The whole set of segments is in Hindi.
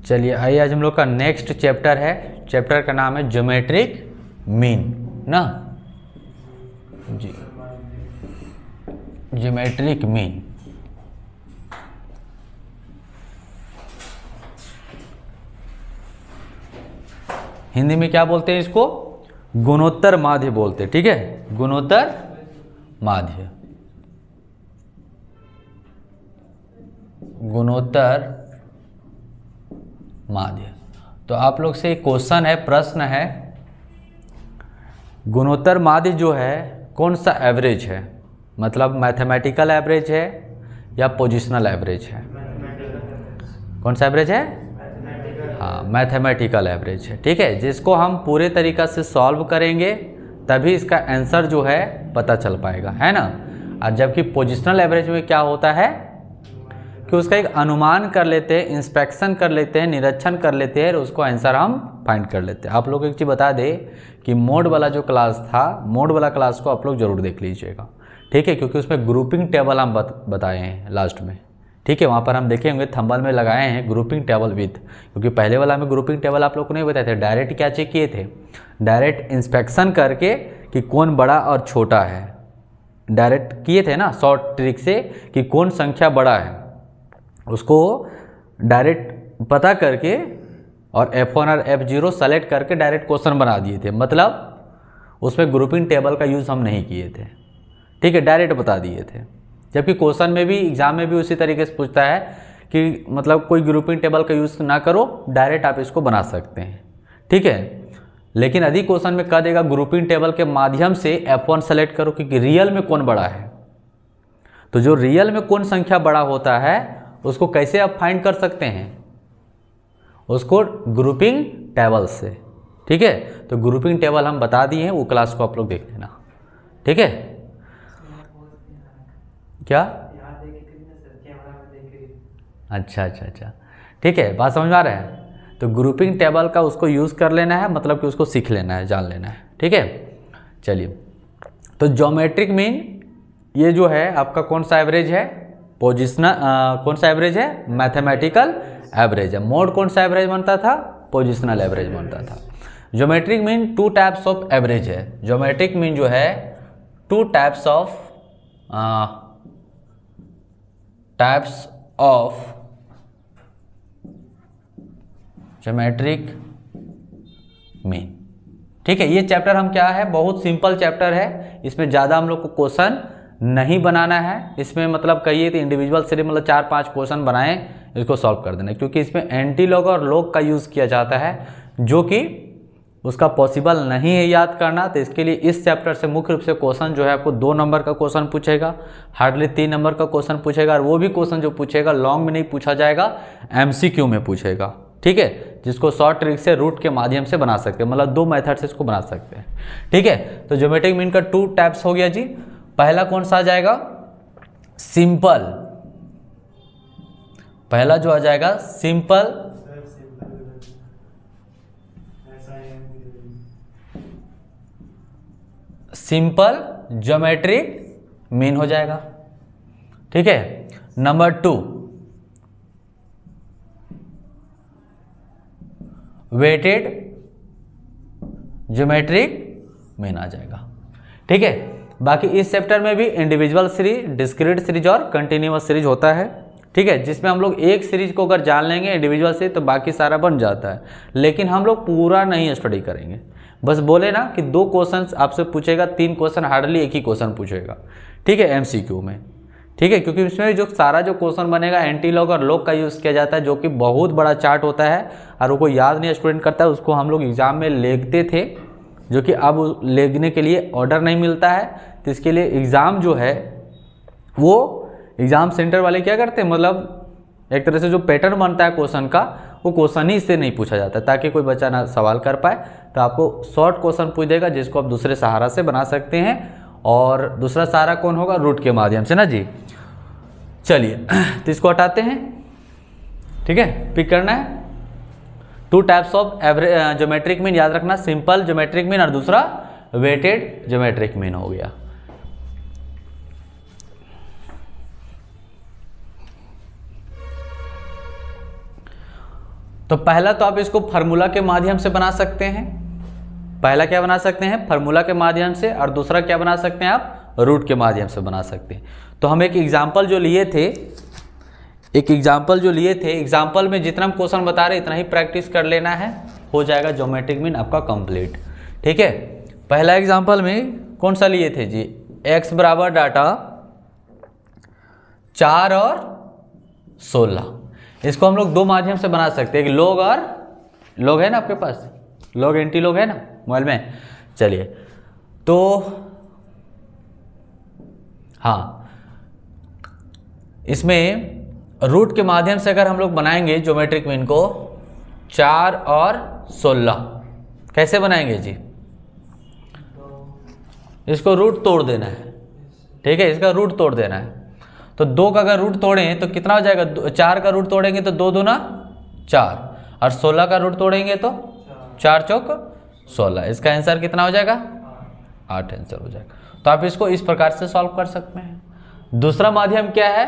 चलिए आइए, आज हम लोग का नेक्स्ट चैप्टर है, चैप्टर का नाम है ज्योमेट्रिक मीन ना जी, ज्योमेट्रिक मीन। हिंदी में क्या बोलते हैं इसको? गुणोत्तर माध्य बोलते हैं। ठीक है, गुणोत्तर माध्य, गुणोत्तर माध्य। तो आप लोग से एक क्वेश्चन है, प्रश्न है, गुणोत्तर माध्य जो है कौन सा एवरेज है? मतलब मैथमेटिकल एवरेज है या पोजिशनल एवरेज है? कौन सा एवरेज है? हाँ, मैथमेटिकल एवरेज है। ठीक है, जिसको हम पूरे तरीक़ा से सॉल्व करेंगे तभी इसका आंसर जो है पता चल पाएगा, है ना। और जबकि पोजिशनल एवरेज में क्या होता है कि उसका एक अनुमान कर लेते हैं, इंस्पेक्शन कर लेते हैं, निरीक्षण कर लेते हैं और उसको आंसर हम फाइंड कर लेते हैं। आप लोग एक चीज़ बता दें कि मोड वाला जो क्लास था, मोड वाला क्लास को आप लोग जरूर देख लीजिएगा। ठीक है, क्योंकि उसमें ग्रुपिंग टेबल हम बताए हैं लास्ट में। ठीक है, वहाँ पर हम देखे होंगे थंबनेल में लगाए हैं ग्रुपिंग टेबल विथ, क्योंकि पहले वाला में ग्रुपिंग टेबल आप लोग को नहीं बताए थे। डायरेक्ट क्या चेक किए थे? डायरेक्ट इंस्पेक्शन करके कि कौन बड़ा और छोटा है, डायरेक्ट किए थे ना शॉर्ट ट्रिक से कि कौन संख्या बड़ा है, उसको डायरेक्ट पता करके और F1 और F0 सेलेक्ट करके डायरेक्ट क्वेश्चन बना दिए थे। मतलब उसमें ग्रुपिंग टेबल का यूज़ हम नहीं किए थे। ठीक है, डायरेक्ट बता दिए थे। जबकि क्वेश्चन में भी, एग्जाम में भी उसी तरीके से पूछता है कि मतलब कोई ग्रुपिंग टेबल का यूज़ ना करो, डायरेक्ट आप इसको बना सकते हैं। ठीक है, लेकिन अधिक क्वेश्चन में कह देगा ग्रुपिंग टेबल के माध्यम से F1 सेलेक्ट करो क्योंकि रियल में कौन बड़ा है। तो जो रियल में कौन संख्या बड़ा होता है उसको कैसे आप फाइंड कर सकते हैं? उसको ग्रुपिंग टेबल से। ठीक है, तो ग्रुपिंग टेबल हम बता दिए हैं, वो क्लास को आप लोग देख लेना। ठीक है, क्या? अच्छा, ठीक है, बात समझ में आ रहा है। तो ग्रुपिंग टेबल का उसको यूज़ कर लेना है, मतलब कि उसको सीख लेना है, जान लेना है। ठीक है, चलिए, तो ज्योमेट्रिक मीन ये जो है आपका कौन सा एवरेज है? पोजिशनल कौन सा एवरेज है? मैथमेटिकल एवरेज है। मोड कौन सा एवरेज बनता था? पोजिशनल एवरेज बनता था। Geometric mean two types of average है। ज्योमेट्रिक मीन जो है two types of geometric mean. ठीक है, ये चैप्टर हम क्या है, बहुत सिंपल चैप्टर है। इसमें ज़्यादा हम लोग को क्वेश्चन नहीं बनाना है। इसमें मतलब कहिए तो इंडिविजुअल सीरीज मतलब 4-5 क्वेश्चन बनाएं, इसको सॉल्व कर देना, क्योंकि इसमें एंटी लॉग और लॉग का यूज़ किया जाता है जो कि उसका पॉसिबल नहीं है याद करना। तो इसके लिए इस चैप्टर से मुख्य रूप से क्वेश्चन जो है आपको 2 नंबर का क्वेश्चन पूछेगा, हार्डली 3 नंबर का क्वेश्चन पूछेगा, और वो भी क्वेश्चन जो पूछेगा लॉन्ग में नहीं पूछा जाएगा, MCQ में पूछेगा। ठीक है, जिसको शॉर्ट ट्रिक से रूट के माध्यम से बना सकते हैं, मतलब 2 मेथड से इसको बना सकते हैं। ठीक है, तो ज्योमेट्रिक मीन का 2 टाइप्स हो गया जी। पहला कौन सा आ जाएगा? सिंपल। पहला जो आ जाएगा सिंपल, सिंपल ज्योमेट्रिक मीन हो जाएगा। ठीक है, नंबर 2 वेटेड ज्योमेट्रिक मीन आ जाएगा। ठीक है, बाकी इस चैप्टर में भी इंडिविजुअल सीरीज, डिस्क्रीट सीरीज और कंटिन्यूअस सीरीज होता है। ठीक है, जिसमें हम लोग एक सीरीज को अगर जान लेंगे इंडिविजुअल से तो बाकी सारा बन जाता है, लेकिन हम लोग पूरा नहीं स्टडी करेंगे। बस बोले ना कि 2 क्वेश्चन आपसे पूछेगा, 3 क्वेश्चन हार्डली एक ही क्वेश्चन पूछेगा। ठीक है, MCQ में। ठीक है, क्योंकि इसमें जो सारा जो क्वेश्चन बनेगा एंटी लॉग और लॉग का यूज़ किया जाता है, जो कि बहुत बड़ा चार्ट होता है और वो कोई याद नहीं स्टूडेंट करता है। उसको हम लोग एग्जाम में लिखते थे, जो कि अब लिखने के लिए ऑर्डर नहीं मिलता है। तो इसके लिए एग्ज़ाम जो है वो एग्ज़ाम सेंटर वाले क्या करते हैं, मतलब एक तरह से जो पैटर्न बनता है क्वेश्चन का, वो क्वेश्चन ही इससे नहीं पूछा जाता, ताकि कोई बच्चा ना सवाल कर पाए। तो आपको शॉर्ट क्वेश्चन पूछ देगा, जिसको आप दूसरे सहारा से बना सकते हैं। और दूसरा सहारा कौन होगा? रूट के माध्यम से ना जी। चलिए, तो इसको हटाते हैं। ठीक है, पिक करना है 2 टाइप्स ऑफ ज्योमेट्रिक मीन, याद रखना, सिंपल ज्योमेट्रिक मीन और दूसरा वेटेड ज्योमेट्रिक मीन हो गया। तो पहला तो आप इसको फार्मूला के माध्यम से बना सकते हैं, पहला क्या बना सकते हैं, फार्मूला के माध्यम से, और दूसरा क्या बना सकते हैं आप, रूट के माध्यम से बना सकते हैं। तो हम एक एग्जाम्पल जो लिए थे, एग्जाम्पल में जितना हम क्वेश्चन बता रहे इतना ही प्रैक्टिस कर लेना है, हो जाएगा ज्योमेट्रिक मीन आपका कंप्लीट। ठीक है, पहला एग्जाम्पल में कौन सा लिए थे जी, x बराबर डाटा 4 और 16। इसको हम लोग दो माध्यम से बना सकते हैं, एक लॉग और लॉग है ना आपके पास, लॉग एंटी लॉग है ना मोबाइल में। चलिए तो हाँ, इसमें रूट के माध्यम से अगर हम लोग बनाएंगे ज्योमेट्रिक मीन को 4 और 16, कैसे बनाएंगे जी, इसको रूट तोड़ देना है। ठीक है, इसका रूट तोड़ देना है। तो 2 का अगर रूट तोड़ें तो कितना हो जाएगा, 4 का रूट तोड़ेंगे तो 2 दूना 4, और 16 का रूट तोड़ेंगे तो 4 चौक 16। इसका आंसर कितना हो जाएगा, 8 आंसर हो जाएगा। तो आप इसको इस प्रकार से सॉल्व कर सकते हैं। दूसरा माध्यम क्या है,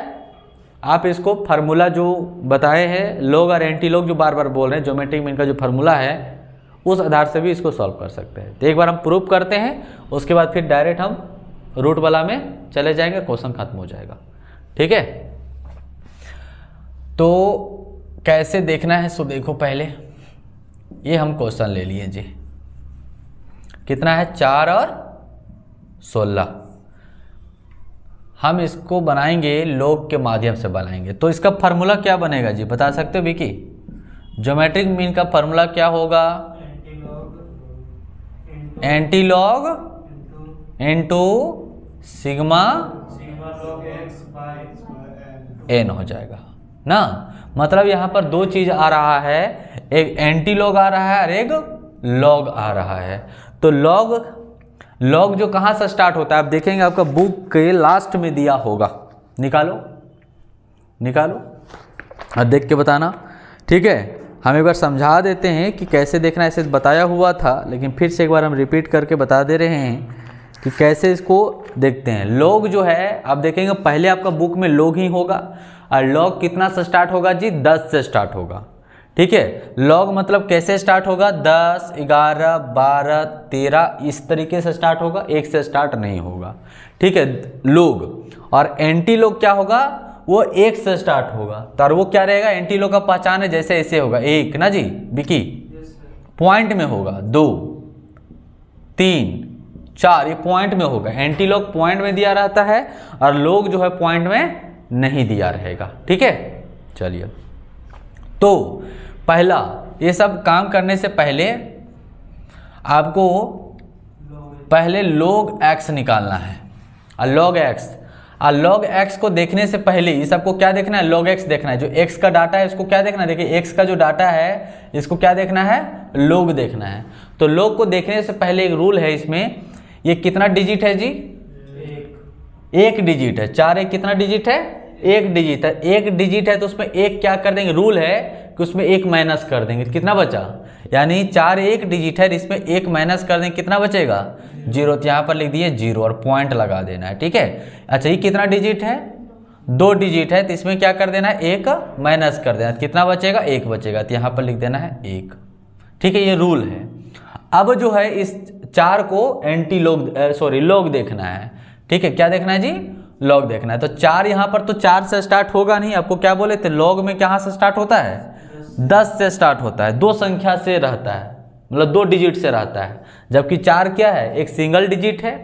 आप इसको फार्मूला जो बताए हैं, लॉग और एंटी लॉग जो बार बार बोल रहे हैं, ज्योमेट्रिक मीन का जो फार्मूला है उस आधार से भी इसको सॉल्व कर सकते हैं। तो एक बार हम प्रूव करते हैं, उसके बाद फिर डायरेक्ट हम रूट वाला में चले जाएंगे, क्वेश्चन खत्म हो जाएगा। ठीक है, तो कैसे देखना है, सो देखो पहले ये हम क्वेश्चन ले लिए जी, कितना है 4 और 16। हम इसको बनाएंगे लॉग के माध्यम से बनाएंगे। तो इसका फार्मूला क्या बनेगा जी, बता सकते हो विकी, ज्योमेट्रिक मीन का फार्मूला क्या होगा, antilog into sigma n हो जाएगा ना। मतलब यहाँ पर दो चीज आ रहा है, एक एंटी लॉग आ रहा है और एक लॉग आ रहा है। तो लॉग जो कहाँ से स्टार्ट होता है आप देखेंगे, आपका बुक के लास्ट में दिया होगा, निकालो और देख के बताना। ठीक है, हम एक बार समझा देते हैं कि कैसे देखना, ऐसे बताया हुआ था लेकिन फिर से एक बार हम रिपीट करके बता दे रहे हैं कि कैसे इसको देखते हैं। लॉग जो है आप देखेंगे पहले आपका बुक में लॉग ही होगा, और लॉग कितना से स्टार्ट होगा जी, 10 से स्टार्ट होगा। ठीक है, लॉग मतलब कैसे स्टार्ट होगा, 10, 11, 12, 13 इस तरीके से स्टार्ट होगा, 1 से स्टार्ट नहीं होगा। ठीक है, लॉग। और एंटी लॉग क्या होगा, वो 1 से स्टार्ट होगा। तो और वो क्या रहेगा, एंटी लॉग का पहचान है जैसे ऐसे होगा, 1 ना जी विकी, पॉइंट में होगा, 2, 3, 4 ये पॉइंट में होगा। एंटी लॉग पॉइंट में दिया रहता है और लॉग जो है पॉइंट में नहीं दिया रहेगा। ठीक है, चलिए तो पहला ये सब काम करने से पहले आपको पहले log x निकालना है। और log x को देखने से पहले इस सबको क्या देखना है, log x देखना है। जो x का डाटा है इसको क्या देखना है, देखिए x का जो डाटा है इसको क्या देखना है, log देखना है। तो log को देखने से पहले एक रूल है इसमें, ये कितना डिजिट है जी, एक डिजिट है। 4 1 कितना डिजिट है, 1 डिजिट है। 1 डिजिट है तो उसमें 1 क्या कर देंगे, रूल है कि उसमें 1 माइनस कर देंगे, कितना बचा, यानी 4 1 डिजिट है, इसमें 1 माइनस कर देंगे, कितना बचेगा 0। तो यहाँ पर लिख दिए 0 और पॉइंट लगा देना है। ठीक है, अच्छा ये कितना डिजिट है, 2 डिजिट है, तो इसमें क्या कर देना है, 1 माइनस कर देना, कितना बचेगा, 1 बचेगा। तो यहाँ पर लिख देना है 1। ठीक है, ये रूल है। अब जो है इस 4 को लॉग देखना है। ठीक है, क्या देखना है जी, लॉग देखना है। तो 4 यहाँ पर तो 4 से स्टार्ट होगा नहीं, आपको क्या बोले थे, लॉग में कहाँ से स्टार्ट होता है, 10 से स्टार्ट होता है, 2 संख्या से रहता है, मतलब 2 डिजिट से रहता है। जबकि 4 क्या है, एक सिंगल डिजिट है।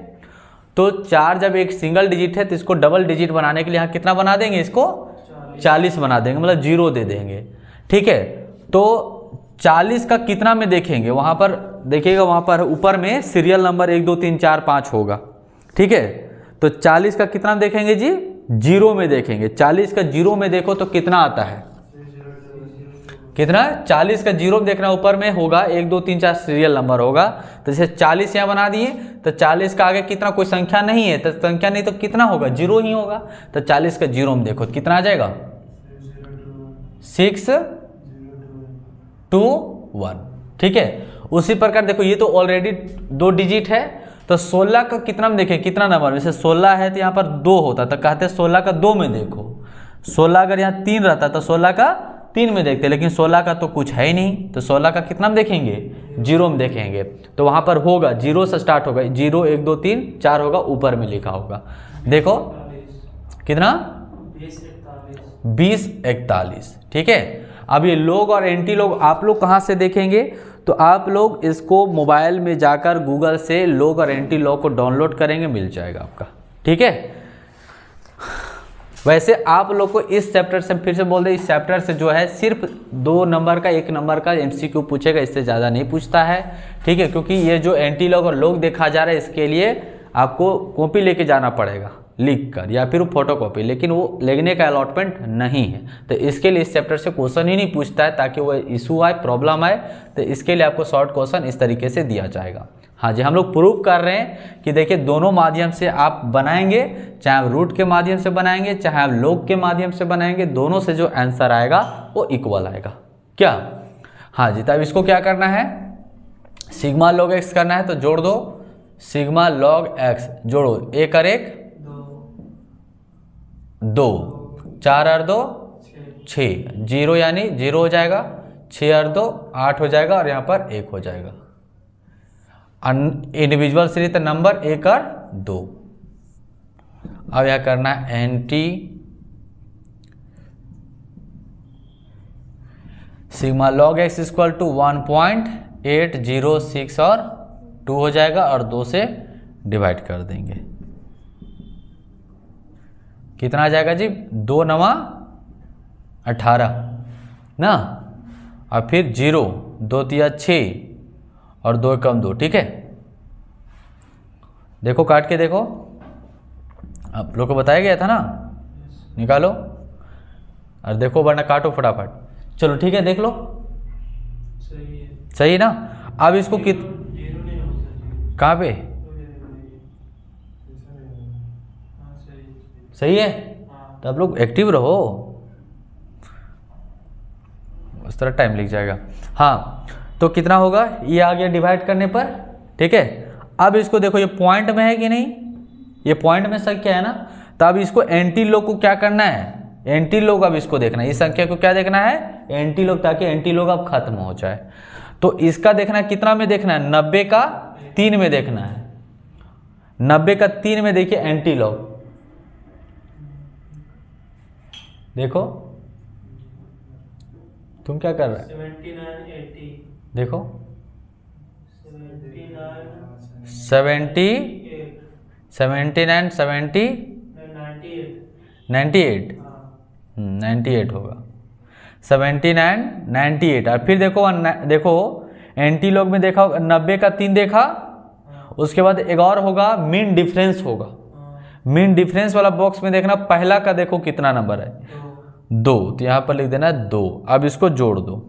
तो 4 जब एक सिंगल डिजिट है तो इसको डबल डिजिट बनाने के लिए यहाँ कितना बना देंगे, इसको 40 बना देंगे, मतलब 0 दे देंगे। ठीक है, तो 40 का कितना में देखेंगे, वहाँ पर देखिएगा, वहाँ पर ऊपर में सीरियल नंबर 1 2 3 4 5 होगा। ठीक है, तो 40 का कितना देखेंगे जी, 0 में देखेंगे। 40 का 0 में देखो तो कितना आता है, कितना, 40 का 0 में देखना, ऊपर में होगा 1 2 3 4 सीरियल नंबर होगा। तो जैसे 40 यहाँ बना दिए, तो 40 का आगे कितना, कोई संख्या नहीं है, तो संख्या नहीं तो कितना होगा, 0 ही होगा। तो 40 का 0 में देखो तो कितना आ जाएगा, 6 2 1। ठीक है, उसी प्रकार देखो ये तो ऑलरेडी 2 डिजिट है। तो 16 का कितना में देखें, कितना नंबर, जैसे 16 है तो यहाँ पर 2 होता, तो कहते हैं 16 का 2 में देखो। 16 अगर यहाँ 3 रहता तो 16 का 3 में देखते हैं, लेकिन 16 का तो कुछ है ही नहीं, तो 16 का कितना में देखेंगे, 0 में देखेंगे। तो वहाँ पर होगा 0 से स्टार्ट होगा, 0 1 2 3 4 होगा, ऊपर में लिखा होगा। देखो कितना, 20 41। ठीक है, अब ये लोग और एंटी लोग आप लोग कहाँ से देखेंगे, तो आप लोग इसको मोबाइल में जाकर गूगल से लोग और एंटी लॉग को डाउनलोड करेंगे, मिल जाएगा आपका। ठीक है, वैसे आप लोग को इस चैप्टर से फिर से बोल दे, इस चैप्टर से जो है सिर्फ 2 नंबर का 1 नंबर का एमसीक्यू पूछेगा, इससे ज़्यादा नहीं पूछता है। ठीक है, क्योंकि ये जो एंटी लॉग और लोग देखा जा रहा है इसके लिए आपको कॉपी लेके जाना पड़ेगा लिख कर, या फिर फोटो कॉपी, लेकिन वो लेने का अलॉटमेंट नहीं है। तो इसके लिए इस चैप्टर से क्वेश्चन ही नहीं पूछता है, ताकि वो इशू आए, प्रॉब्लम आए, तो इसके लिए आपको शॉर्ट क्वेश्चन इस तरीके से दिया जाएगा। हाँ जी, हम लोग प्रूव कर रहे हैं कि देखिए दोनों माध्यम से आप बनाएंगे, चाहे आप रूट के माध्यम से बनाएंगे, चाहे आप लॉग के माध्यम से बनाएंगे, दोनों से जो आंसर आएगा वो इक्वल आएगा। क्या, हाँ जी, तब इसको क्या करना है, सिग्मा लॉग एक्स करना है, तो जोड़ दो सिग्मा लॉग एक्स, जोड़ो 1 और 1 2, 4 और 2 6, 0 यानी 0 हो जाएगा, 6 और 2 8 हो जाएगा, और यहाँ पर 1 हो जाएगा। इंडिविजुअल सीरीज नंबर 1 और 2। अब यह करना है anti sigma log x equal to 1.806 और 2 हो जाएगा, और 2 से डिवाइड कर देंगे, कितना आ जाएगा जी, 2 9 18 ना, और फिर 0 2 3 6 और 2 कम 2। ठीक है, देखो काट के देखो, आप लोग को बताया गया था ना, निकालो और देखो, वरना काटो फटाफट। चलो ठीक है, देख लो, सही है, सही ना। अब इसको कहाँ पे, सही है, तो आप लोग एक्टिव रहो, उस तरह टाइम लग जाएगा। हाँ, तो कितना होगा, ये आ गया डिवाइड करने पर। ठीक है, अब इसको देखो, ये पॉइंट में है कि नहीं, ये पॉइंट में संख्या है ना, तो अब इसको एंटी लॉग को क्या करना है, एंटी लॉग अब इसको देखना है, इस संख्या को क्या देखना है, एंटी लॉग, ताकि एंटी लॉग अब खत्म हो जाए। तो इसका देखना है, कितना में देखना है, 90 का 3 में देखना है, 90 का 3 में देखिए एंटी लॉग, देखो तुम क्या कर रहे हो, 79 80, देखो 79 70 98 98 होगा, 79 98। और फिर देखो देखो एंटी लॉग में देखा 90 का 3 देखा, उसके बाद एक और होगा मीन डिफरेंस होगा, मीन डिफरेंस वाला बॉक्स में देखना, पहला का देखो कितना नंबर है, 2, तो यहाँ पर लिख देना 2। अब इसको जोड़ दो,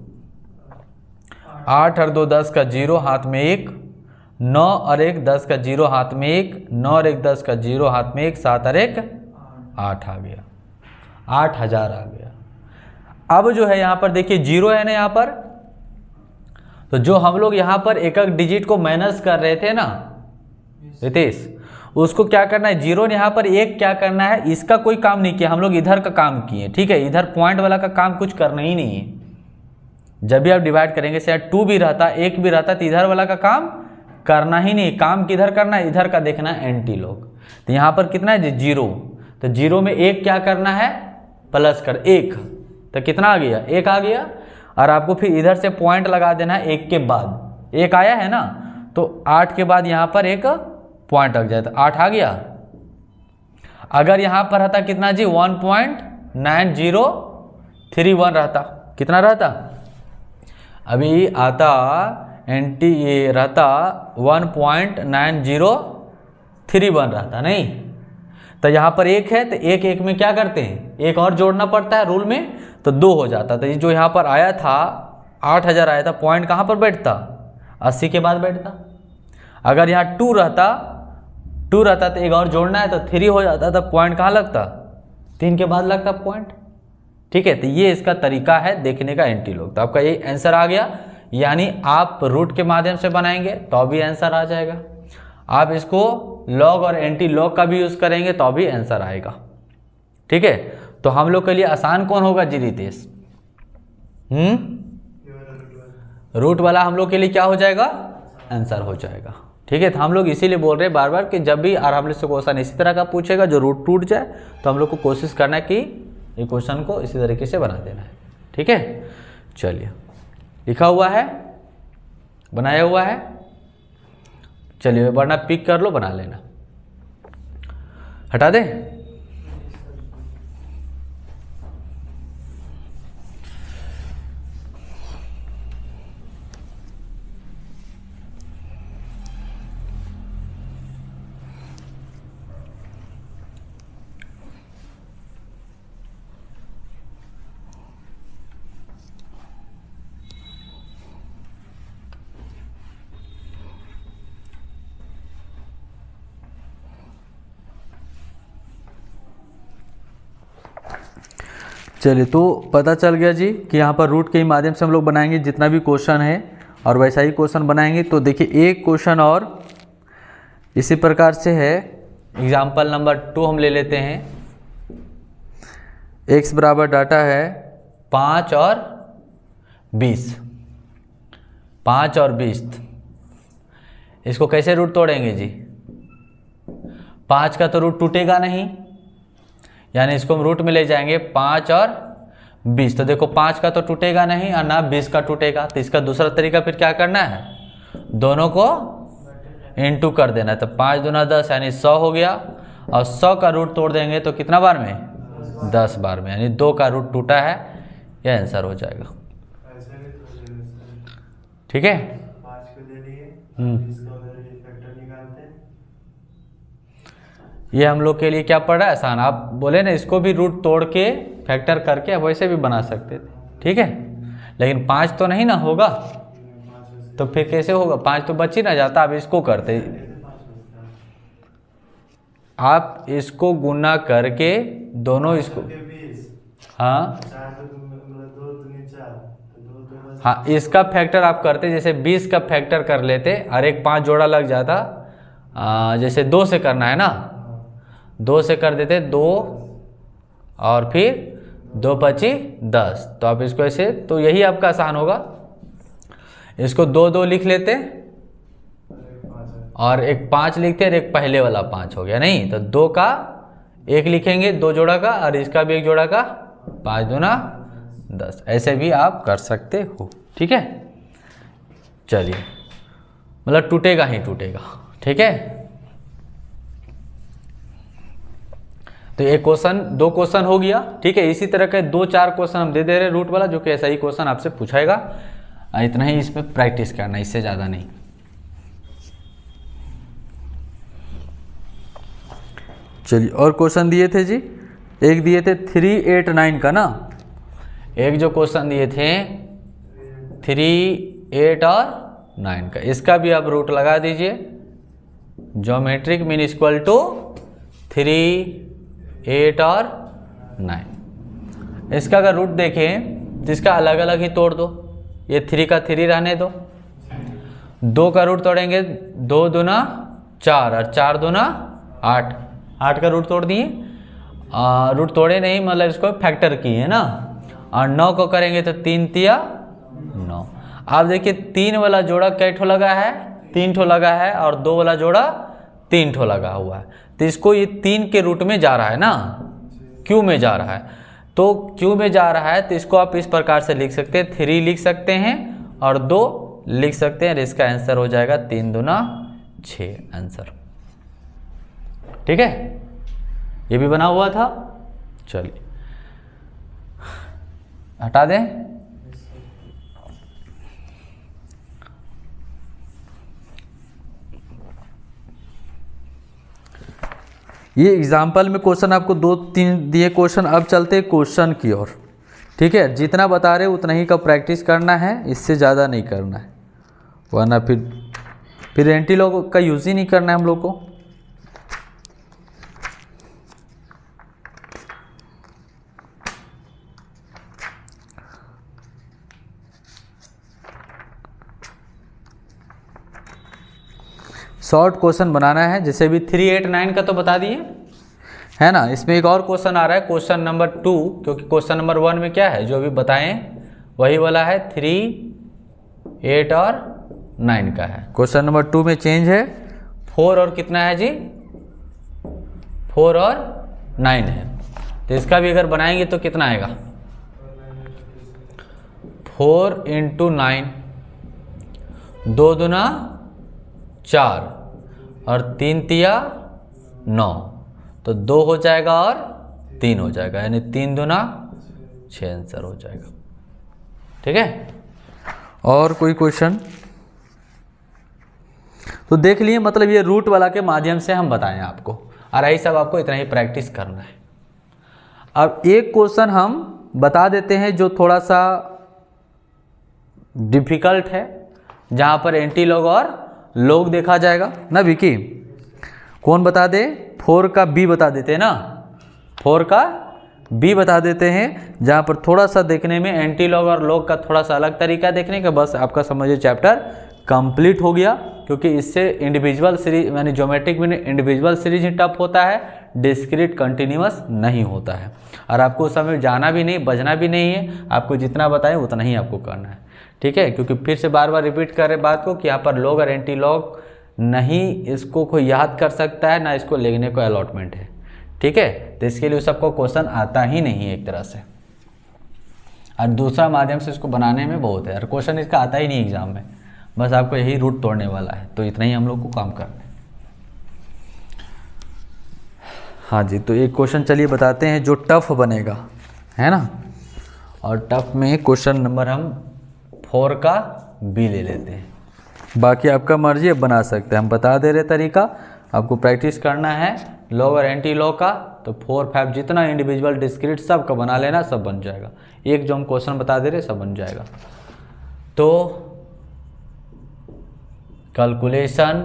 8 और 2 10 का 0 हाथ में 1, 9 और 1 10 का 0 हाथ में 1, 9 और 1 10 का 0 हाथ में 1, 7 और 1 8 आ गया, 8000 आ गया। अब जो है यहाँ पर देखिए 0 है ना यहाँ पर, तो जो हम लोग यहाँ पर एक एक डिजिट को माइनस कर रहे थे ना रितेश, उसको क्या करना है, 0 यहाँ पर 1 क्या करना है, इसका कोई काम नहीं किया, हम लोग इधर का काम किए। ठीक है, इधर पॉइंट वाला का काम कुछ करना ही नहीं है। जब भी आप डिवाइड करेंगे, शायद 2 भी रहता 1 भी रहता, तो इधर वाला का काम करना ही नहीं, काम किधर करना है, इधर का देखना है एंटी लॉग। तो यहाँ पर कितना है 0, तो 0 में 1 क्या करना है, प्लस कर 1, तो कितना आ गया, 1 आ गया। और आपको फिर इधर से पॉइंट लगा देना है 1 के बाद, 1 आया है ना, तो 8 के बाद यहाँ पर एक पॉइंट लग जाए, तो 8 आ गया। अगर यहाँ पर रहता कितना जी, 1.9031 रहता, कितना रहता, अभी आता एंटी ये रहता 1.9031 रहता नहीं, तो यहाँ पर 1 है, तो 1 1 में क्या करते हैं, 1 और जोड़ना पड़ता है रूल में, तो 2 हो जाता। तो ये जो यहाँ पर आया था 8000 आया था, पॉइंट कहाँ पर बैठता, 80 के बाद बैठता। अगर यहाँ 2 रहता तो 1 और जोड़ना है तो 3 हो जाता, तो पॉइंट कहाँ लगता, 3 के बाद लगता पॉइंट। ठीक है, तो ये इसका तरीका है देखने का एंटी लॉग। तो आपका ये आंसर आ गया, यानी आप रूट के माध्यम से बनाएंगे तो भी आंसर आ जाएगा, आप इसको लॉग और एंटी लॉग का भी यूज करेंगे तो भी आंसर आएगा। ठीक है, तो हम लोग के लिए आसान कौन होगा जी रितेश, रूट वाला हम लोग के लिए क्या हो जाएगा, आंसर हो जाएगा। ठीक है, तो हम लोग इसीलिए बोल रहे हैं बार बार कि जब भी आराम से क्वेश्चन इसी तरह का पूछेगा जो रूट टूट जाए, तो हम लोग को कोशिश करना है कि ये क्वेश्चन को इसी तरीके से बना देना है। ठीक है, चलिए, लिखा हुआ है, बनाया हुआ है, चलिए वरना पिक कर लो, बना लेना, हटा दें। चलिए, तो पता चल गया जी कि यहाँ पर रूट के ही माध्यम से हम लोग बनाएंगे जितना भी क्वेश्चन है, और वैसा ही क्वेश्चन बनाएंगे। तो देखिए एक क्वेश्चन और इसी प्रकार से है, एग्जाम्पल नंबर 2 हम ले लेते हैं। x बराबर डाटा है 5 और 20, 5 और 20। इसको कैसे रूट तोड़ेंगे जी, 5 का तो रूट टूटेगा नहीं, यानी इसको हम रूट में ले जाएंगे 5 और 20। तो देखो 5 का तो टूटेगा नहीं और ना 20 का टूटेगा, तो इसका दूसरा तरीका फिर क्या करना है, दोनों को इनटू कर देना है। तो 5 दूना 10 यानी 100 हो गया, और 100 का रूट तोड़ देंगे तो कितना बार में, 10 बार में, यानी 2 का रूट टूटा है, यह आंसर हो जाएगा। ठीक है, ये हम लोग के लिए क्या पड़ रहा है, आसान। आप बोले ना इसको भी रूट तोड़ के फैक्टर करके अब वैसे भी बना सकते थे। ठीक है, लेकिन 5 तो नहीं ना होगा, तो फिर कैसे होगा, 5 तो बच ही ना जाता। आप इसको करते, आप इसको गुना करके दोनों इसको, हाँ हाँ, इसका फैक्टर आप करते, जैसे 20 का फैक्टर कर लेते और एक 5 जोड़ा लग जाता, जैसे 2 से करना है ना, 2 से कर देते 2 और फिर 2 पची 10। तो आप इसको ऐसे, तो यही आपका आसान होगा। इसको 2 2 लिख लेते और एक 5 लिखते और एक पहले वाला 5 हो गया, नहीं तो 2 का 1 लिखेंगे 2 जोड़ा का, और इसका भी 1 जोड़ा का, 5 दूना 10। ऐसे भी आप कर सकते हो। ठीक है, चलिए, मतलब टूटेगा ही टूटेगा। ठीक है, तो एक क्वेश्चन, 2 क्वेश्चन हो गया। ठीक है, इसी तरह के 2-4 क्वेश्चन हम दे दे रहे रूट वाला, जो कि ऐसा ही क्वेश्चन आपसे पूछाएगा। इतना ही इसमें प्रैक्टिस करना, इससे ज़्यादा नहीं। चलिए, और क्वेश्चन दिए थे जी, एक दिए थे 3, 8, 9 का ना, एक जो क्वेश्चन दिए थे 3, 8 और 9 का, इसका भी आप रूट लगा दीजिए। ज्योमेट्रिक मीन इक्वल टू 3, 8 और 9। इसका अगर रूट देखें तो इसका अलग अलग ही तोड़ दो, ये 3 का 3 रहने दो, 2 का रूट तोड़ेंगे 2 दूना 4 और 4 दूना 8, 8 का रूट तोड़ दिए। रूट तोड़े नहीं, मतलब इसको फैक्टर किए ना, और 9 को करेंगे तो 3 तिया 9। आप देखिए 3 वाला जोड़ा कै ठो लगा है, 3 ठो लगा है, और 2 वाला जोड़ा 3 ठो लगा हुआ है। तो इसको ये 3 के रूट में जा रहा है ना, क्यू में जा रहा है, तो क्यू में जा रहा है, तो इसको आप इस प्रकार से लिख सकते हैं, 3 लिख सकते हैं और 2 लिख सकते हैं, और इसका आंसर हो जाएगा 3 दूना 6 आंसर। ठीक है, ये भी बना हुआ था। चलिए, हटा दें। ये एग्जाम्पल में क्वेश्चन आपको 2-3 दिए क्वेश्चन। अब चलते क्वेश्चन की ओर। ठीक है, जितना बता रहे उतना ही का प्रैक्टिस करना है, इससे ज़्यादा नहीं करना है, वरना फिर एंटी लॉग का यूज़ ही नहीं करना है हम लोग को। शॉर्ट क्वेश्चन बनाना है, जैसे भी 3, 8, 9 का तो बता दिए है ना। इसमें एक और क्वेश्चन आ रहा है, क्वेश्चन नंबर 2, क्योंकि क्वेश्चन नंबर 1 में क्या है जो अभी बताएं वही वाला है 3, 8 और 9 का है। क्वेश्चन नंबर 2 में चेंज है 4 और कितना है जी, 4 और 9 है। तो इसका भी अगर बनाएंगे तो कितना आएगा, 4 × 9, 2 दूना 4 और 3 तिया 9, तो 2 हो जाएगा और 3 हो जाएगा, यानी 3 दूना 6 आंसर हो जाएगा। ठीक है, और कोई क्वेश्चन? तो देख लिए, मतलब ये रूट वाला के माध्यम से हम बताएं आपको, और यही सब आपको इतना ही प्रैक्टिस करना है। अब एक क्वेश्चन हम बता देते हैं जो थोड़ा सा डिफिकल्ट है, जहां पर एंटी लॉग और लॉग देखा जाएगा ना विकी। कौन बता दे? 4 का बी बता देते हैं ना, 4 का बी बता देते हैं, जहां पर थोड़ा सा देखने में एंटी लॉग और लॉग का थोड़ा सा अलग तरीका देखने का, बस आपका समझिए चैप्टर कंप्लीट हो गया। क्योंकि इससे इंडिविजुअल सीरीज यानी ज्योमेट्रिक में इंडिविजुअल सीरीज ही टफ होता है, डिस्क्रीट कंटिन्यूअस नहीं होता है। और आपको उस समय जाना भी नहीं, बजना भी नहीं है, आपको जितना बताएं उतना ही आपको करना है। ठीक है, क्योंकि फिर से बार बार रिपीट कर रहे बात को कि यहाँ पर लॉग और एंटी लॉग नहीं इसको कोई याद कर सकता है, ना इसको लिखने को अलॉटमेंट है। ठीक है, तो इसके लिए सबको क्वेश्चन आता ही नहीं है एक तरह से, और दूसरा माध्यम से इसको बनाने में बहुत है, और क्वेश्चन इसका आता ही नहीं एग्जाम में, बस आपको यही रूट तोड़ने वाला है। तो इतना ही हम लोग को काम करना है। हाँ जी, तो एक क्वेश्चन चलिए बताते हैं जो टफ बनेगा, है ना। और टफ में क्वेश्चन नंबर हम 4 का बी ले लेते हैं, बाकी आपका मर्जी है, बना सकते हैं। हम बता दे रहे तरीका, आपको प्रैक्टिस करना है लॉग और एंटी लॉग का। तो 4, 5 जितना इंडिविजुअल डिस्क्रीट सब का बना लेना, सब बन जाएगा। एक जो हम क्वेश्चन बता दे रहे सब बन जाएगा। तो कैलकुलेशन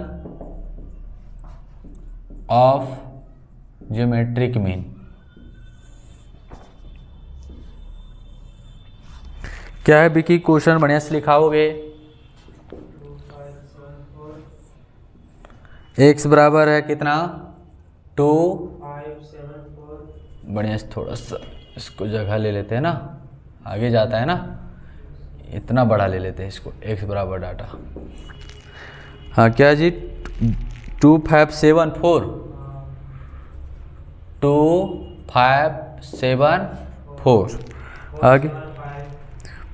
ऑफ ज्योमेट्रिक मीन क्या है बिकी? क्वेश्चन बढ़िया से लिखाओगे। x बराबर है कितना, 2, 5, 7, 4। बढ़िया से थोड़ा सा इसको जगह ले लेते हैं ना, आगे जाता है ना, इतना बड़ा ले लेते हैं इसको, x बराबर डाटा। हाँ क्या जी, 2, 5, 7, 4, 2, 5, 7, 4, आगे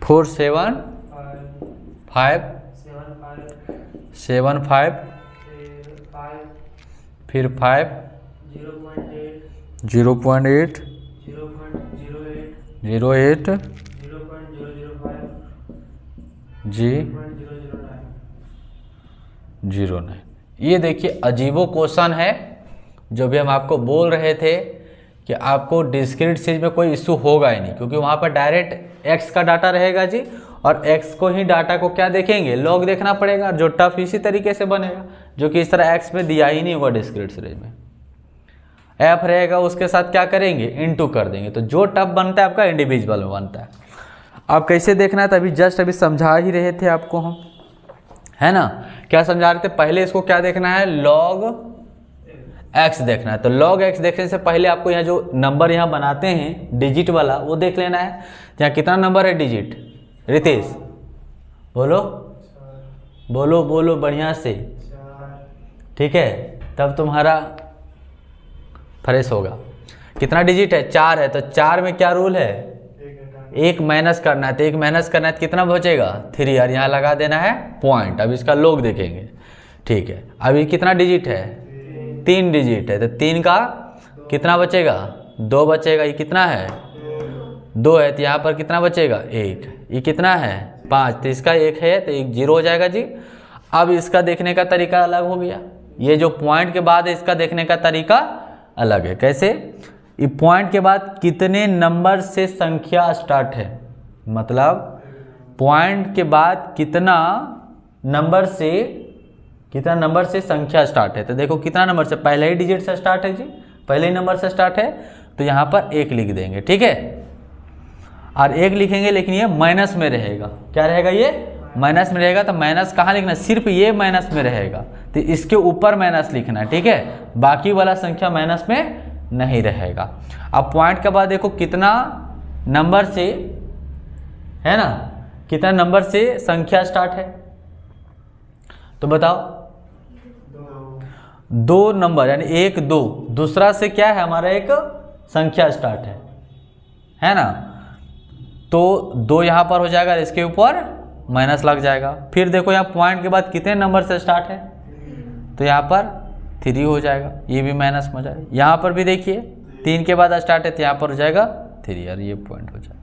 4, 7, 5, 7, 5, फिर 5, 0.8, 0.08, जी 0.09। ये देखिए अजीबो क्वेश्चन है, जो भी हम आपको बोल रहे थे कि आपको डिस्क्रीट सीरीज में कोई इशू होगा ही नहीं, क्योंकि वहाँ पर डायरेक्ट x का डाटा रहेगा जी, और x को ही डाटा को क्या देखेंगे, लॉग देखना पड़ेगा। जो टफ इसी तरीके से बनेगा, जो कि इस तरह x में दिया ही नहीं होगा डिस्क्रीट सीरीज में। f रहेगा, उसके साथ क्या करेंगे, इनटू कर देंगे। तो जो टफ बनता है आपका इंडिविजुअल में बनता है। अब कैसे देखना है, तभी जस्ट अभी समझा ही रहे थे आपको हम, है ना। क्या समझा रहे थे, पहले इसको क्या देखना है, log x देखना है। तो log x देखने से पहले आपको यहाँ जो नंबर यहाँ बनाते हैं डिजिट वाला, वो देख लेना है। यहाँ कितना नंबर है डिजिट, रितेश बोलो बोलो बोलो बढ़िया से, ठीक है, तब तुम्हारा फ्रेश होगा। कितना डिजिट है, 4 है। तो 4 में क्या रूल है, 1 माइनस करना है। तो 1 माइनस करना है तो कितना बचेगा, 3, और यहाँ लगा देना है पॉइंट। अब इसका लोग देखेंगे, ठीक है। अभी कितना डिजिट है, 3 डिजिट है। तो 3 का कितना बचेगा, 2 बचेगा। ये कितना है, 2 है। तो यहाँ पर कितना बचेगा, 1। ये कितना है, 5। तो इसका 1 है, तो 1 0 हो जाएगा जी। अब इसका देखने का तरीका अलग हो गया। ये जो पॉइंट के बाद है, इसका देखने का तरीका अलग है। कैसे, ये पॉइंट के बाद कितने नंबर से संख्या स्टार्ट है, मतलब पॉइंट के बाद कितना नंबर से संख्या स्टार्ट है। तो देखो कितना नंबर से, पहले ही डिजिट से स्टार्ट है जी, पहले ही नंबर से स्टार्ट है। तो यहाँ पर 1 लिख देंगे, ठीक है। और 1 लिखेंगे, लेकिन ये माइनस में रहेगा। क्या रहेगा, ये माइनस में रहेगा। तो माइनस कहाँ लिखना, सिर्फ ये माइनस में रहेगा। तो इसके ऊपर माइनस लिखना है, ठीक है। बाकी वाला संख्या माइनस में नहीं रहेगा। अब पॉइंट के बाद देखो कितना नंबर से, है ना, कितना नंबर से संख्या स्टार्ट है? तो बताओ। 2 नंबर यानी 1 2, दूसरा से क्या है हमारा एक संख्या स्टार्ट है ना। तो 2 यहाँ पर हो जाएगा, इसके ऊपर माइनस लग जाएगा। फिर देखो यहाँ पॉइंट के बाद कितने नंबर से स्टार्ट है, तो यहाँ पर 3 हो जाएगा, ये भी माइनस हो जाएगा। यहाँ पर भी देखिए 3 के बाद स्टार्ट है तो यहाँ पर हो जाएगा 3 और ये पॉइंट हो जाएगा।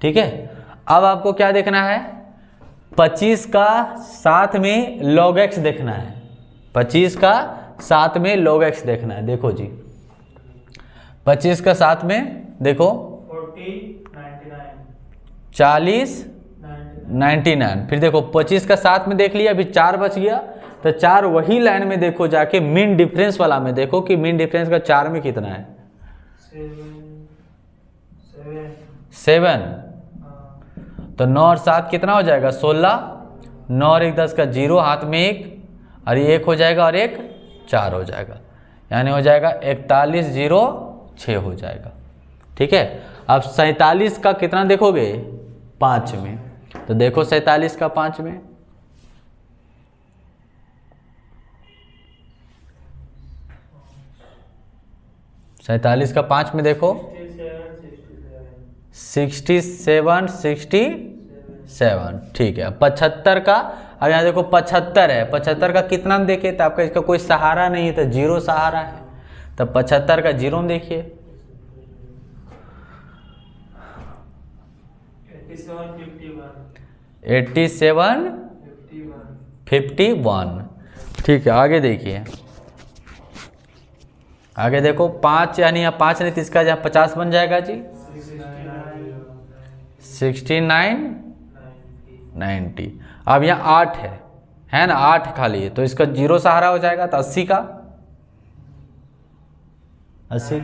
ठीक है, अब आपको क्या देखना है, 25 का साथ में log x देखना है। 25 का साथ में log x देखना है। देखो जी 25 का साथ में देखो 40 99, फिर देखो 25 का साथ में देख लिया, अभी 4 बच गया तो 4 वही लाइन में देखो जाके मीन डिफरेंस वाला में देखो कि मीन डिफरेंस का 4 में कितना है, 7। तो 9 और 7 कितना हो जाएगा 16, 9 और 1 10 का 0, हाथ में 1 और ये 1 हो जाएगा और 1 4 हो जाएगा, यानी हो जाएगा 41 0 6 हो जाएगा। ठीक है, अब 47 का कितना देखोगे 5 में, तो देखो 47 का 5 में, सैंतालीस का 5 में देखो 67 67। ठीक है, 75 का, अब यहाँ देखो 75 है, 75 का कितना में देखे तो आपका इसका कोई सहारा नहीं है तो 0 सहारा है, तो 75 का 0 में देखिए 87 51। ठीक है, आगे देखिए, आगे देखो 5 यानी यहाँ 5 नहीं तो इसका जहाँ 50 बन जाएगा जी 69 90। अब यहाँ 8 है ना, 8 खाली है तो इसका 0 सहारा हो जाएगा, तो 80 का 80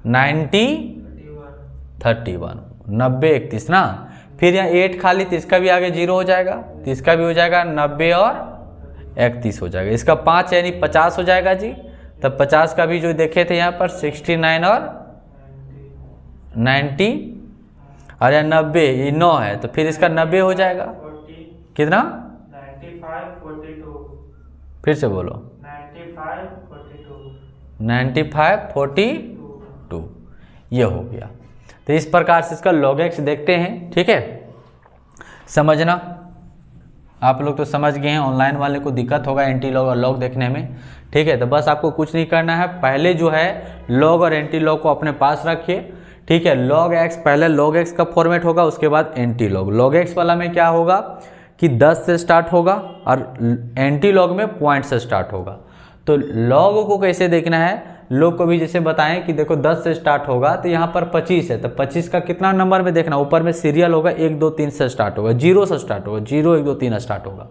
90 31 90 31 ना। फिर यहाँ 8 खाली तो इसका भी आगे 0 हो जाएगा, तो इसका भी हो जाएगा 90 और 31 हो जाएगा। इसका 5 यानी 50 हो जाएगा जी, तब 50 का भी जो देखे थे यहाँ पर 69 और 90 और यहाँ 90, ये 9 है तो फिर इसका 90 हो जाएगा, कितना 95 42, फिर से बोलो 95 42, ये हो गया। तो इस प्रकार से इसका log x देखते हैं। ठीक है, समझना आप लोग तो समझ गए हैं, ऑनलाइन वाले को दिक्कत होगा एंटी लॉग और लॉग देखने में। ठीक है, तो बस आपको कुछ नहीं करना है, पहले जो है लॉग और एंटी लॉग को अपने पास रखिए। ठीक है, log x पहले log x का फॉर्मेट होगा, उसके बाद एंटी लॉग। log x वाला में क्या होगा कि 10 से स्टार्ट होगा और एंटी लॉग में पॉइंट से स्टार्ट होगा। तो लॉग को कैसे देखना है, लोग को भी जैसे बताएं कि देखो 10 से स्टार्ट होगा तो यहाँ पर 25 है, तो 25 का कितना नंबर में देखना, ऊपर में सीरियल होगा 1 2 3 से स्टार्ट होगा, 0 से स्टार्ट होगा, 0 1 2 3 स्टार्ट होगा।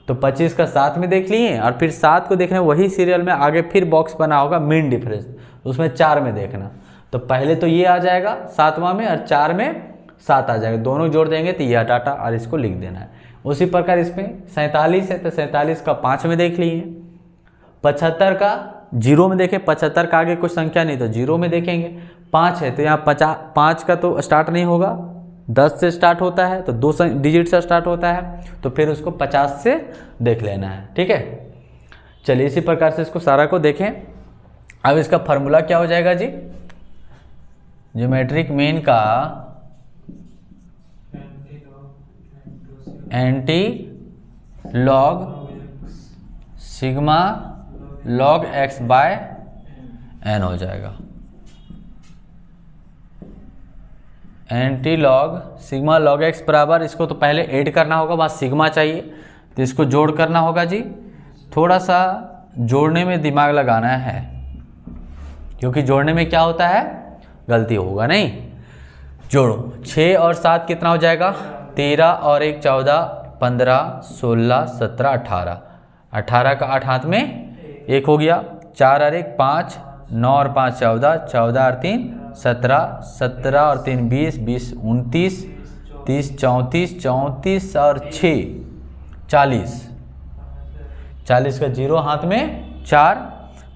तो 25 का 7 में देख लिए और फिर 7 को देखना वही सीरियल में आगे फिर बॉक्स बना होगा मीन डिफरेंस, उसमें 4 में देखना। तो पहले तो ये आ जाएगा 7वां में और 4 में 7 आ जाएगा, दोनों जोड़ देंगे तो यह डाटा और इसको लिख देना है। उसी प्रकार इसमें 47 है तो 47 का 5 में देख लिए, 75 का 0 में देखें, 75 का आगे कुछ संख्या नहीं तो 0 में देखेंगे। 5 है तो यहाँ 5 का तो स्टार्ट नहीं होगा, 10 से स्टार्ट होता है तो 2 डिजिट से स्टार्ट होता है, तो फिर उसको 50 से देख लेना है। ठीक है, चलिए इसी प्रकार से इसको सारा को देखें। अब इसका फॉर्मूला क्या हो जाएगा जी, ज्योमेट्रिक मीन का antilog sigma log x by n हो जाएगा। Antilog sigma log x बराबर, इसको तो पहले ऐड करना होगा, वहाँ सिग्मा चाहिए तो इसको जोड़ करना होगा जी। थोड़ा सा जोड़ने में दिमाग लगाना है, क्योंकि जोड़ने में क्या होता है गलती होगा नहीं। जोड़ो 6 और 7 कितना हो जाएगा 13 और 1 14 15 16 17 18, 18 का 8 हाथ में 1 हो गया, 4 और 1 5, 9 और 5 14, 14 और 3 17, 17 और 3 20, 20 29 30 34, 34 और 6 40, 40 का 0 हाथ में 4,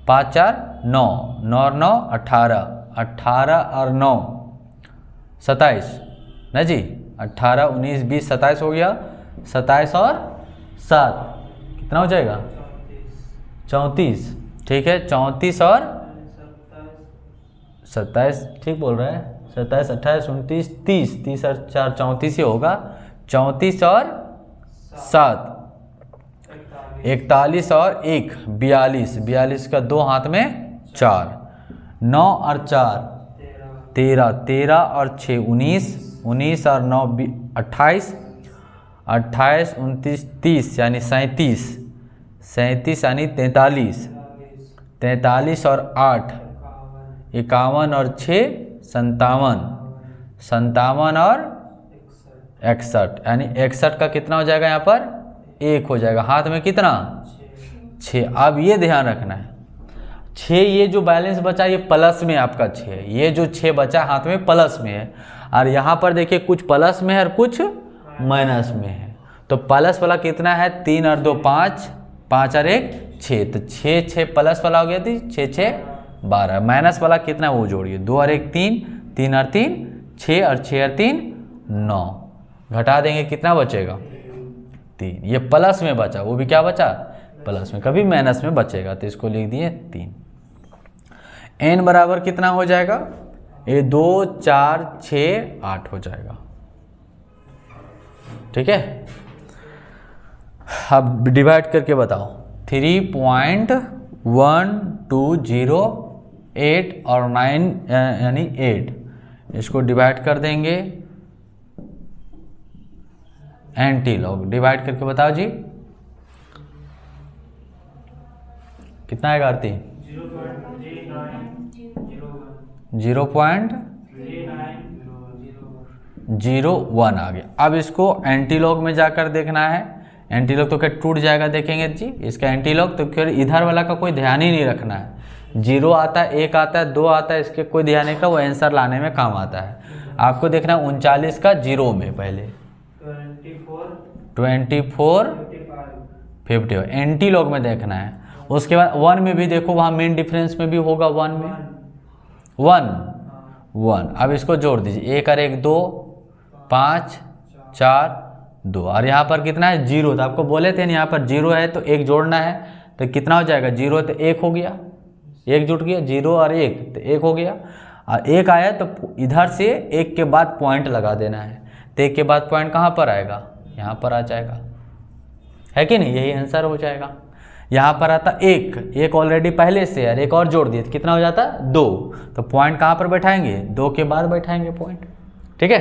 5 4 9, 9 और 9 18, 18 और 9 27 ना जी, 18, 19, 20, 27 हो गया। 27 और 7 कितना हो जाएगा? 34। ठीक है, 34 और 27, ठीक बोल रहा है। 27, 28, 29, 30, 30 और 4 34 ही होगा। 34 और 7 41 और 1 42, 42 का 2 हाथ में 4, 9 और 4 13, 13 और 6 19, 19 और 9 28, 28, 29, 30 यानी 37, 37 यानी 43, 43 और 8 51 और 6 57, 57 और 61 यानी 61 का कितना हो जाएगा? यहाँ पर 1 हो जाएगा। हाथ में कितना? 6। अब ये ध्यान रखना है, 6 ये जो बैलेंस बचा ये प्लस में आपका 6 है। ये जो 6 बचा हाथ में प्लस में है, और यहाँ पर देखिए कुछ प्लस में है और कुछ माइनस में है। तो प्लस वाला कितना है? 3 और 2 5, 5 और 1 6, तो 6 6 प्लस वाला हो गया थी 6 6 12। माइनस वाला कितना है वो जोड़िए, 2 और 1 3, 3 और 3 6 और 6 और 3 9, घटा देंगे कितना बचेगा? 3। ये प्लस में बचा, वो भी क्या बचा? प्लस में, कभी माइनस में बचेगा, तो इसको लिख दिए 3। n बराबर कितना हो जाएगा? ये 2 4 6 8 हो जाएगा। ठीक है, अब डिवाइड करके बताओ। 3.1208 और 9 यानी 8, इसको डिवाइड कर देंगे। एंटी लॉग डिवाइड करके बताओ जी, कितना आएगा आरती? 0.01 आ गया। अब इसको एंटी लॉग में जाकर देखना है। एंटी लॉग तो क्या टूट जाएगा, देखेंगे जी इसका एंटी लॉग। तो फिर इधर वाला का कोई ध्यान ही नहीं रखना है। 0 आता है, 1 आता है, 2 आता है, इसके कोई ध्यान नहीं का, वो आंसर लाने में काम आता है। आपको देखना है 39 का 0 में पहले 24 50 एंटी लॉग में देखना है। उसके बाद 1 में भी देखो, वहाँ मेन डिफरेंस में भी होगा 1 में 1 1। अब इसको जोड़ दीजिए, 1 और 1 2 5 4 2, और यहाँ पर कितना है? 0। तो आपको बोले थे ना यहाँ पर 0 है तो 1 जोड़ना है, तो कितना हो जाएगा? 0 तो 1 हो गया, 1 जुट गया, 0 और 1 तो 1 हो गया। और 1 आया तो इधर से 1 के बाद पॉइंट लगा देना है, तो 1 के बाद पॉइंट कहाँ पर आएगा? यहाँ पर आ जाएगा, है कि नहीं? यही आंसर हो जाएगा। यहाँ पर आता 1 ऑलरेडी पहले से है, 1 और जोड़ दिए तो कितना हो जाता? 2। तो पॉइंट कहाँ पर बैठाएंगे? 2 के बाद बैठाएंगे पॉइंट। ठीक है,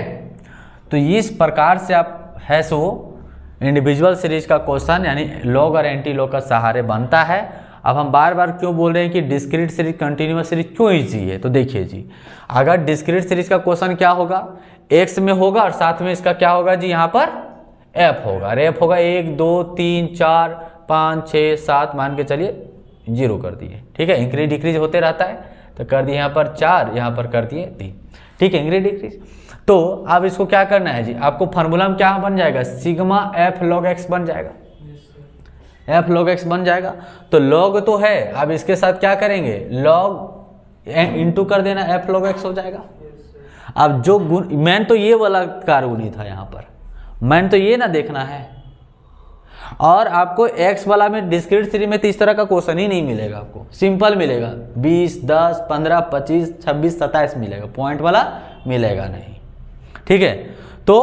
तो इस प्रकार से आप है सो इंडिविजुअल सीरीज का क्वेश्चन यानी लॉग और एंटी लॉग का सहारे बनता है। अब हम बार बार क्यों बोल रहे हैं कि डिस्क्रीट सीरीज कंटिन्यूअस सीरीज क्यों ईजी है? तो देखिए जी, अगर डिस्क्रीट सीरीज का क्वेश्चन क्या होगा? एक्स में होगा और साथ में इसका क्या होगा जी? यहाँ पर एफ होगा, और एफ होगा 1 2 3 4 5 6 7, मान के चलिए 0 कर दिए। ठीक है, इंक्रीज डिक्रीज होते रहता है, तो कर दिए यहाँ पर 4, यहाँ पर कर दिए 3। ठीक है, इंक्रीज डिक्रीज। तो अब इसको क्या करना है जी? आपको फार्मूला में क्या बन जाएगा? सिग्मा एफ लॉग एक्स बन जाएगा, एफ लॉग एक्स बन जाएगा। तो लॉग तो है, अब इसके साथ क्या करेंगे? लॉग इंटू कर देना, एफ लॉग एक्स हो जाएगा। अब जो गुण, मैन तो ये वाला कारगुनी था, यहाँ पर मैन तो ये ना देखना है। और आपको x वाला में डिस्क्रीट सीरीज में तो इस तरह का क्वेश्चन ही नहीं मिलेगा, आपको सिंपल मिलेगा 20 10 15 25 26 27 मिलेगा, पॉइंट वाला मिलेगा नहीं। ठीक है, तो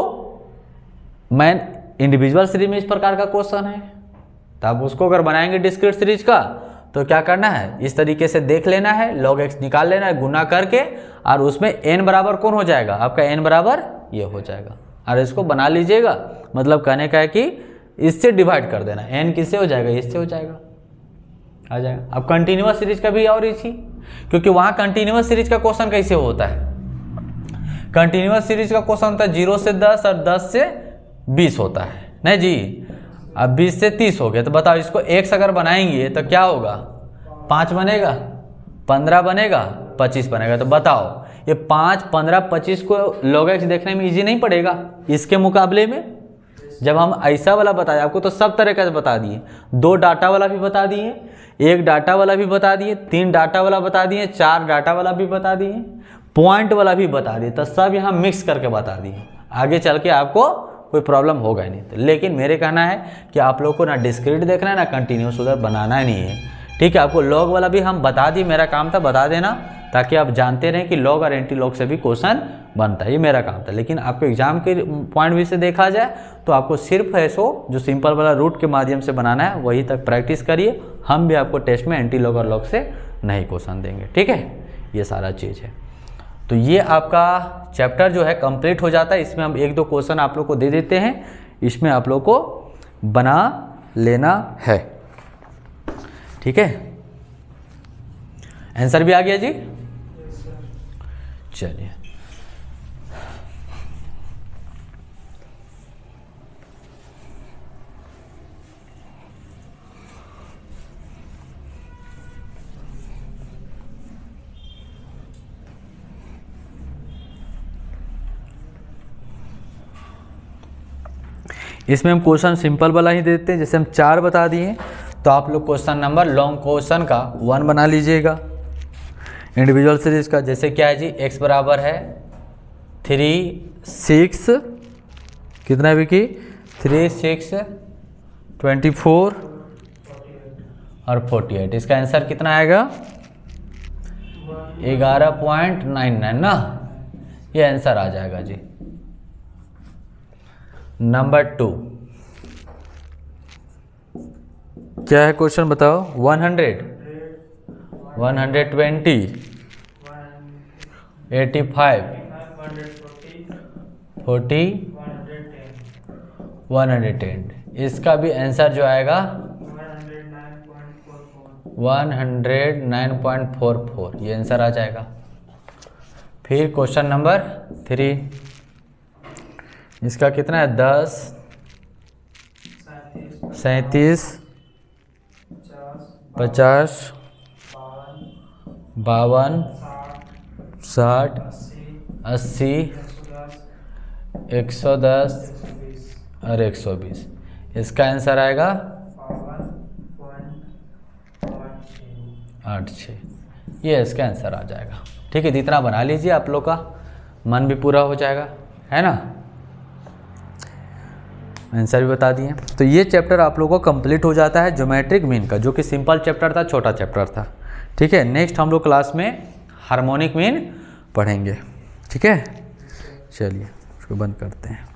मैन इंडिविजुअल सीरीज में इस प्रकार का क्वेश्चन है, तो आप उसको अगर बनाएंगे डिस्क्रीट सीरीज का तो क्या करना है? इस तरीके से देख लेना है, log x निकाल लेना है गुना करके, और उसमें n बराबर कौन हो जाएगा? आपका n बराबर ये हो जाएगा, और इसको बना लीजिएगा। मतलब कहने का है कि इससे डिवाइड कर देना, n किससे हो जाएगा? इससे हो जाएगा, आ जाएगा। अब कंटिन्यूअस सीरीज का भी और इसी, क्योंकि वहाँ कंटिन्यूअस सीरीज का क्वेश्चन कैसे होता है? कंटिन्यूअस सीरीज का क्वेश्चन होता है 0 से 10 और 10 से 20 होता है, नहीं जी? अब 20 से 30 हो गया, तो बताओ इसको x अगर बनाएंगे तो क्या होगा? 5 बनेगा, 15 बनेगा, 25 बनेगा। तो बताओ ये 5 15 25 को log x देखने में इजी नहीं पड़ेगा इसके मुकाबले में? जब हम ऐसा वाला बताए आपको तो सब तरह का बता दिए, 2 डाटा वाला भी बता दिए, 1 डाटा वाला भी बता दिए, 3 डाटा वाला बता दिए, 4 डाटा वाला भी बता दिए, पॉइंट वाला भी बता दिए, तो सब यहाँ मिक्स करके बता दिए। आगे चल के आपको कोई प्रॉब्लम होगा ही नहीं। तो लेकिन मेरे कहना है कि आप लोगों को ना डिस्क्रीट देखना है ना कंटिन्यूस उधर बनाना ही नहीं है, ठीक है। आपको लॉग वाला भी हम बता दी, मेरा काम था बता देना, ताकि आप जानते रहें कि लॉग और एंटी लॉग से भी क्वेश्चन बनता है, ये मेरा काम था। लेकिन आपको एग्जाम के पॉइंट व्यू से देखा जाए तो आपको सिर्फ ऐसो जो सिंपल वाला रूट के माध्यम से बनाना है वही तक प्रैक्टिस करिए। हम भी आपको टेस्ट में एंटी लॉग और लॉग से नहीं क्वेश्चन देंगे, ठीक है। ये सारा चीज़ है। तो ये आपका चैप्टर जो है कंप्लीट हो जाता है। इसमें हम 1-2 क्वेश्चन आप लोग को दे देते हैं, इसमें आप लोग को बना लेना है, ठीक है। आंसर भी आ गया जी, चलिए। इसमें हम क्वेश्चन सिंपल वाला ही देते हैं, जैसे हम 4 बता दिए तो आप लोग क्वेश्चन नंबर लॉन्ग क्वेश्चन का 1 बना लीजिएगा इंडिविजुअल सीरीज का। जैसे क्या है जी, x बराबर है 3, 6 कितना भी की 3, 6, 24 और 48। इसका आंसर कितना आएगा 11.99 ना, ये आंसर आ जाएगा जी। नंबर 2 क्या है क्वेश्चन बताओ, 100, 120, 85, 40, 110। इसका भी आंसर जो आएगा 109.44, ये आंसर आ जाएगा। फिर क्वेश्चन नंबर 3, इसका कितना है 10, 37, 50, 52, 60, 80, 110 और 120। इसका आंसर आएगा 86, ये इसका आंसर आ जाएगा, ठीक है। जितना बना लीजिए आप लोग का मन भी पूरा हो जाएगा, है ना। आंसर भी बता दिए। तो ये चैप्टर आप लोगों को कंप्लीट हो जाता है ज्योमेट्रिक मीन का, जो कि सिंपल चैप्टर था, छोटा चैप्टर था, ठीक है। नेक्स्ट हम लोग क्लास में हार्मोनिक मीन पढ़ेंगे, ठीक है। चलिए उसको बंद करते हैं।